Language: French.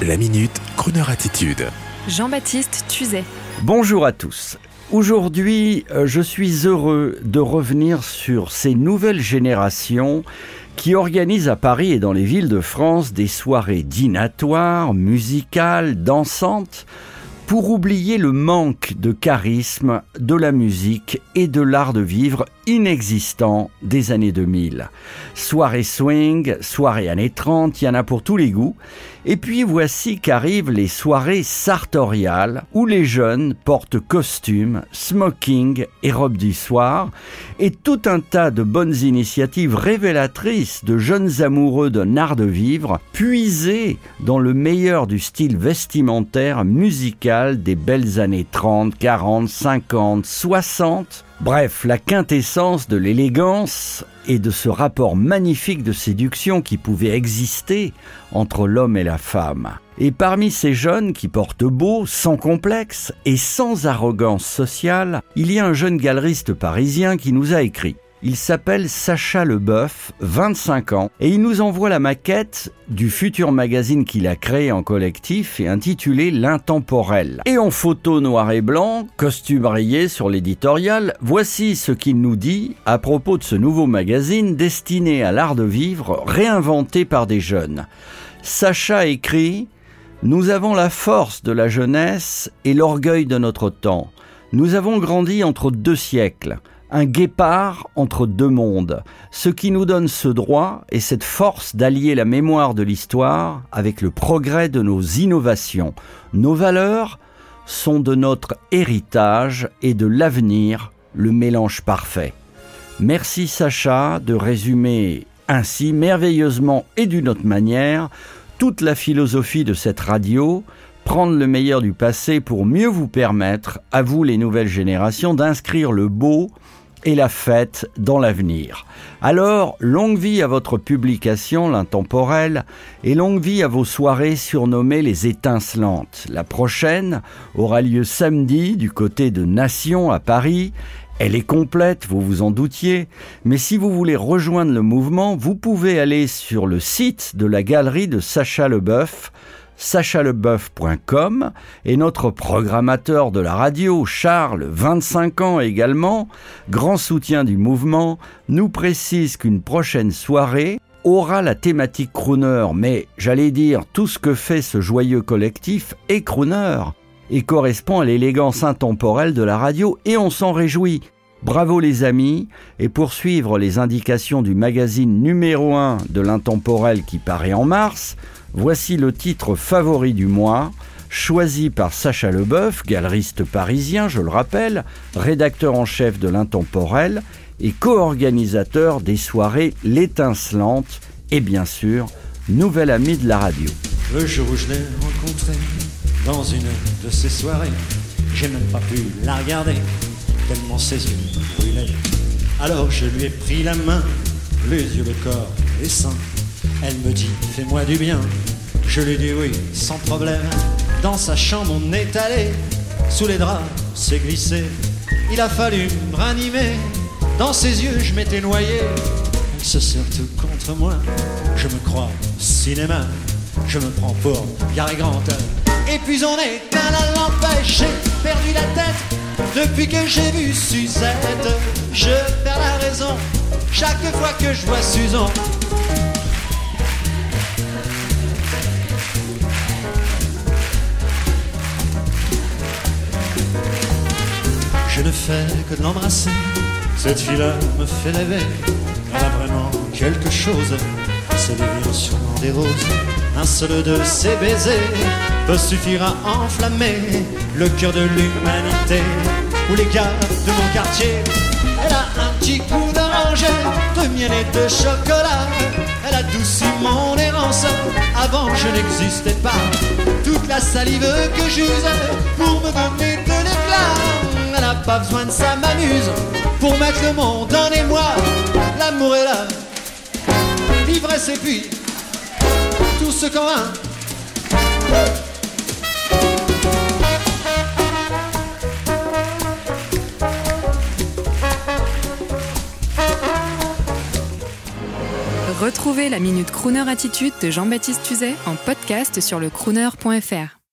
La Minute, Crooner Attitude. Jean-Baptiste Tuzet. Bonjour à tous. Aujourd'hui, je suis heureux de revenir sur ces nouvelles générations qui organisent à Paris et dans les villes de France des soirées dînatoires, musicales, dansantes, pour oublier le manque de charisme de la musique et de l'art de vivre inexistant des années 2000. Soirée swing, soirée années 30, il y en a pour tous les goûts. Et puis voici qu'arrivent les soirées sartoriales où les jeunes portent costumes, smoking et robes du soir, et tout un tas de bonnes initiatives révélatrices de jeunes amoureux d'un art de vivre puisés dans le meilleur du style vestimentaire musical des belles années 30, 40, 50, 60. Bref, la quintessence de l'élégance et de ce rapport magnifique de séduction qui pouvait exister entre l'homme et la femme. Et parmi ces jeunes qui portent beau, sans complexe et sans arrogance sociale, il y a un jeune galeriste parisien qui nous a écrit. Il s'appelle Sacha Leboeuf, 25 ans, et il nous envoie la maquette du futur magazine qu'il a créé en collectif et intitulé L'Intemporel. Et en photo noir et blanc, costume rayé sur l'éditorial, voici ce qu'il nous dit à propos de ce nouveau magazine destiné à l'art de vivre, réinventé par des jeunes. Sacha écrit « Nous avons la force de la jeunesse et l'orgueil de notre temps. Nous avons grandi entre deux siècles. Un guépard entre deux mondes, ce qui nous donne ce droit et cette force d'allier la mémoire de l'histoire avec le progrès de nos innovations. Nos valeurs sont de notre héritage et de l'avenir, le mélange parfait. Merci Sacha de résumer ainsi merveilleusement et d'une autre manière toute la philosophie de cette radio, prendre le meilleur du passé pour mieux vous permettre, à vous les nouvelles générations, d'inscrire le beau et la fête dans l'avenir. Alors, longue vie à votre publication, l'Intemporel, et longue vie à vos soirées surnommées les étincelantes. La prochaine aura lieu samedi du côté de Nation à Paris. Elle est complète, vous vous en doutiez, mais si vous voulez rejoindre le mouvement, vous pouvez aller sur le site de la galerie de Sacha Leboeuf, sachaleboeuf.com, et notre programmateur de la radio, Charles, 25 ans également, grand soutien du mouvement, nous précise qu'une prochaine soirée aura la thématique crooner, mais j'allais dire tout ce que fait ce joyeux collectif est crooner et correspond à l'élégance intemporelle de la radio, et on s'en réjouit. Bravo les amis, et pour suivre les indications du magazine numéro 1 de l'Intemporel qui paraît en mars, voici le titre favori du mois, choisi par Sacha Leboeuf, galeriste parisien, je le rappelle, rédacteur en chef de l'Intemporel et co-organisateur des soirées L'Étincelante et bien sûr, nouvel ami de la radio. Le jour où je l'ai rencontré dans une de ces soirées, j'ai même pas pu la regarder, tellement ses yeux brûlaient. Alors je lui ai pris la main, les yeux, le corps, les seins. Elle me dit, fais-moi du bien. Je lui dis oui, sans problème. Dans sa chambre on est allé, sous les draps, s'est glissé. Il a fallu me ranimer, dans ses yeux je m'étais noyé. Elle se serre tout contre moi, je me crois au cinéma. Je me prends pour Gary Grant. Et puis on éteint la lampe, j'ai perdu la tête. Depuis que j'ai vu Suzette, je perds la raison chaque fois que je vois Suzanne. Je ne fais que de l'embrasser, cette fille-là me fait rêver. Elle a vraiment quelque chose, c'est des sûrement des roses. Un seul de ses baisers peut suffire à enflammer le cœur de l'humanité. Ou les gars de mon quartier, elle a un petit goût d'orange, de miel et de chocolat. Elle adoucit mon errance, avant je n'existais pas. Toute la salive que j'use pour me donner de l'éclat. Elle n'a pas besoin de ça, m'amuse pour mettre le monde en émoi. L'amour est là, l'ivresse et puis tout ce qu'en a. Retrouvez la Minute Crooner Attitude de Jean-Baptiste Tuzet en podcast sur le crooner.fr.